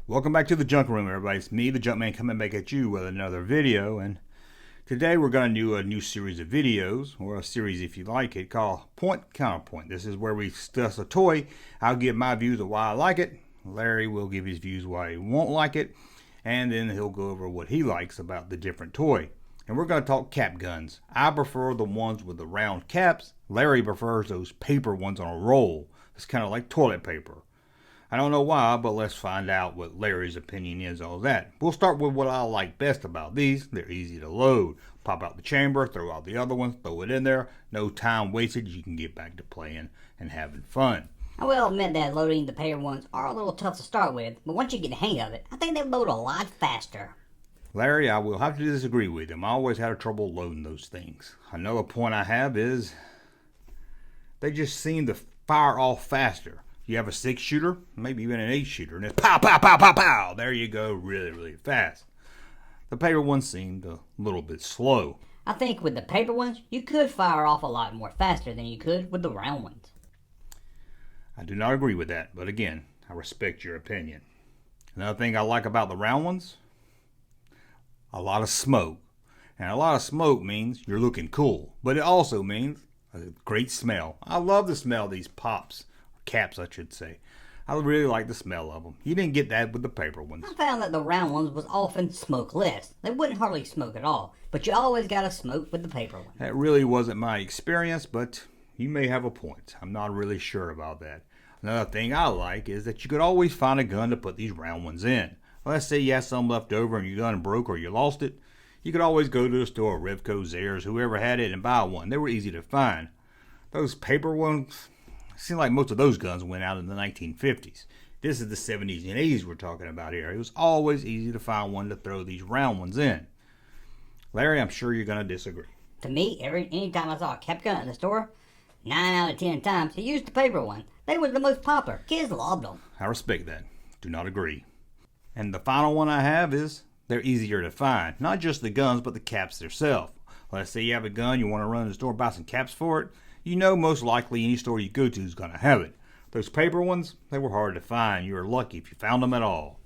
Welcome back to the Junk Room, everybody. It's me, the Jumpman, coming back at you with another video. And today we're going to do a new series of videos, or a series if you like it, called Point Counterpoint. This is where we discuss a toy. I'll give my views of why I like it. Larry will give his views why he won't like it. And then he'll go over what he likes about the different toy. And we're going to talk cap guns. I prefer the ones with the round caps. Larry prefers those paper ones on a roll. It's kind of like toilet paper. I don't know why, but let's find out what Larry's opinion is on that. We'll start with what I like best about these. They're easy to load. Pop out the chamber, throw out the other ones, throw it in there. No time wasted. You can get back to playing and having fun. I will admit that loading the paper ones are a little tough to start with, but once you get the hang of it, I think they load a lot faster. Larry, I will have to disagree with him. I always had trouble loading those things. Another point I have is they just seem to fire off faster. You have a 6-shooter, maybe even an 8-shooter, and it's pow, pow, pow, pow, pow. There you go, really, really fast. The paper ones seemed a little bit slow. I think with the paper ones, you could fire off a lot more faster than you could with the round ones. I do not agree with that, but again, I respect your opinion. Another thing I like about the round ones, a lot of smoke. And a lot of smoke means you're looking cool, but it also means a great smell. I love the smell of these pops. Caps, I should say. I really like the smell of them. You didn't get that with the paper ones. I found that the round ones was often smokeless. They wouldn't hardly smoke at all, but you always got to smoke with the paper ones. That really wasn't my experience, but you may have a point. I'm not really sure about that. Another thing I like is that you could always find a gun to put these round ones in. Let's say you have some left over and your gun broke or you lost it. You could always go to the store, Revco, Zayres, whoever had it, and buy one. They were easy to find. Those paper ones, it seemed like most of those guns went out in the 1950s. This is the 70s and 80s we're talking about here. It was always easy to find one to throw these round ones in. Larry, I'm sure you're going to disagree. To me, anytime I saw a cap gun in the store, 9 out of 10 times, he used the paper one. They were the most popular. Kids loved them. I respect that. Do not agree. And the final one I have is they're easier to find. Not just the guns, but the caps themselves. Let's say you have a gun, you want to run to the store and buy some caps for it. You know most likely any store you go to is going to have it. Those paper ones, they were hard to find. You were lucky if you found them at all.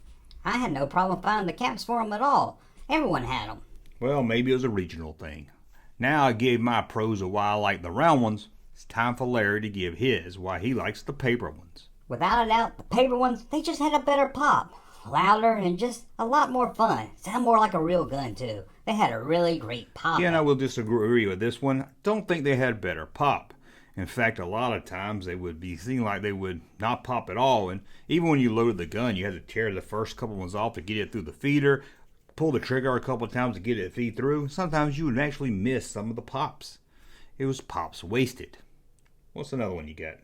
I had no problem finding the caps for them at all. Everyone had them. Well, maybe it was a regional thing. Now I gave my pros of why I like the round ones. It's time for Larry to give his why he likes the paper ones. Without a doubt, the paper ones, they just had a better pop. Louder and just a lot more fun. Sound more like a real gun too. They had a really great pop. Yeah, and I will disagree with this one. I don't think they had better pop. In fact, a lot of times they would be seen like they would not pop at all. And even when you loaded the gun, you had to tear the first couple ones off to get it through the feeder, pull the trigger a couple of times to get it feed through. Sometimes you would actually miss some of the pops. It was pops wasted. What's another one you got?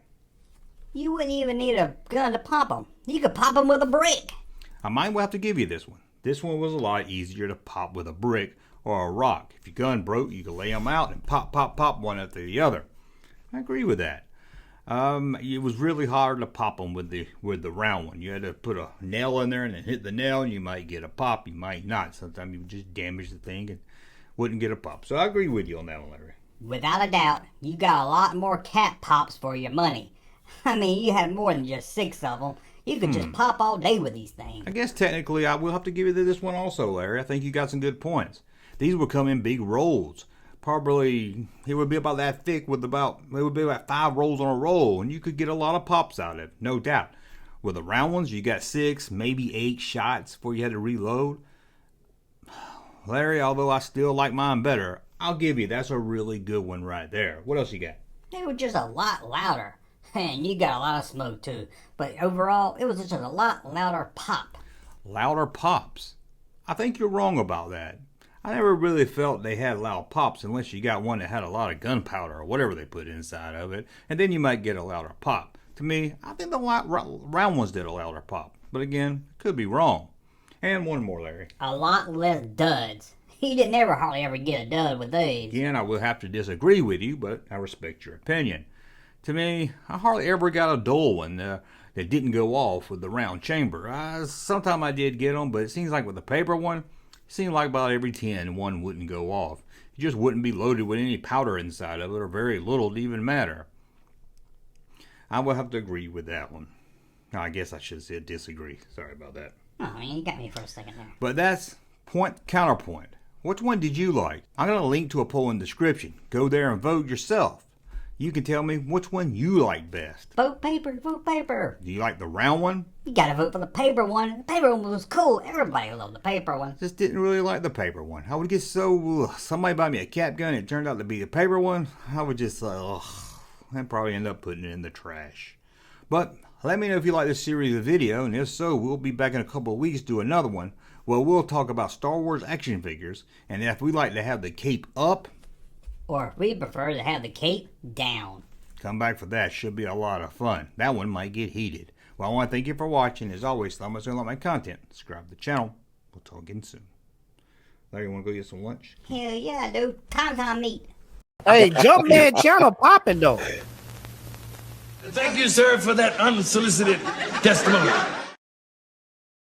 You wouldn't even need a gun to pop them. You could pop them with a brick. I might have to give you this one. This one was a lot easier to pop with a brick or a rock. If your gun broke, you could lay them out and pop, pop, pop one after the other. I agree with that. It was really hard to pop them with the round one. You had to put a nail in there and then hit the nail, and you might get a pop, you might not. Sometimes you would just damage the thing and wouldn't get a pop. So I agree with you on that one, Larry. Without a doubt, you got a lot more cap pops for your money. I mean, you had more than just 6 of them. You could just pop all day with these things. I guess technically I will have to give you this one also, Larry. I think you got some good points. These would come in big rolls. Probably, it would be about that thick it would be about 5 rolls on a roll, and you could get a lot of pops out of it, no doubt. With the round ones, you got 6, maybe 8 shots before you had to reload. Larry, although I still like mine better, I'll give you that's a really good one right there. What else you got? They were just a lot louder. And you got a lot of smoke too. But overall, it was just a lot louder pop. Louder pops? I think you're wrong about that. I never really felt they had loud pops unless you got one that had a lot of gunpowder or whatever they put inside of it. And then you might get a louder pop. To me, I think the round ones did a louder pop. But again, could be wrong. And one more, Larry. A lot less duds. You didn't ever hardly ever get a dud with these. Again, I will have to disagree with you, but I respect your opinion. To me, I hardly ever got a dull one that didn't go off with the round chamber. Sometimes I did get them, but it seems like with the paper one, it seemed like about every 10, one wouldn't go off. It just wouldn't be loaded with any powder inside of it, or very little to even matter. I will have to agree with that one. I guess I should say disagree. Sorry about that. Oh, man, you got me for a second there. But that's point counterpoint. Which one did you like? I'm going to link to a poll in the description. Go there and vote yourself. You can tell me which one you like best. Vote paper, vote paper. Do you like the round one? You gotta vote for the paper one. The paper one was cool. Everybody loved the paper one. Just didn't really like the paper one. I would get so... somebody buy me a cap gun and it turned out to be the paper one. I would just... I'd probably end up putting it in the trash. But let me know if you like this series of video, and if so, we'll be back in a couple of weeks to do another one. Well, we'll talk about Star Wars action figures, and if we like to have the cape up, or if we prefer to have the cape down. Come back for that. Should be a lot of fun. That one might get heated. Well, I want to thank you for watching. As always, thumbs up, like my content. Subscribe to the channel. We'll talk again soon. Larry, you want to go get some lunch? Hell yeah, dude. Time meat. Hey, Jumpman channel popping though. Thank you, sir, for that unsolicited testimony.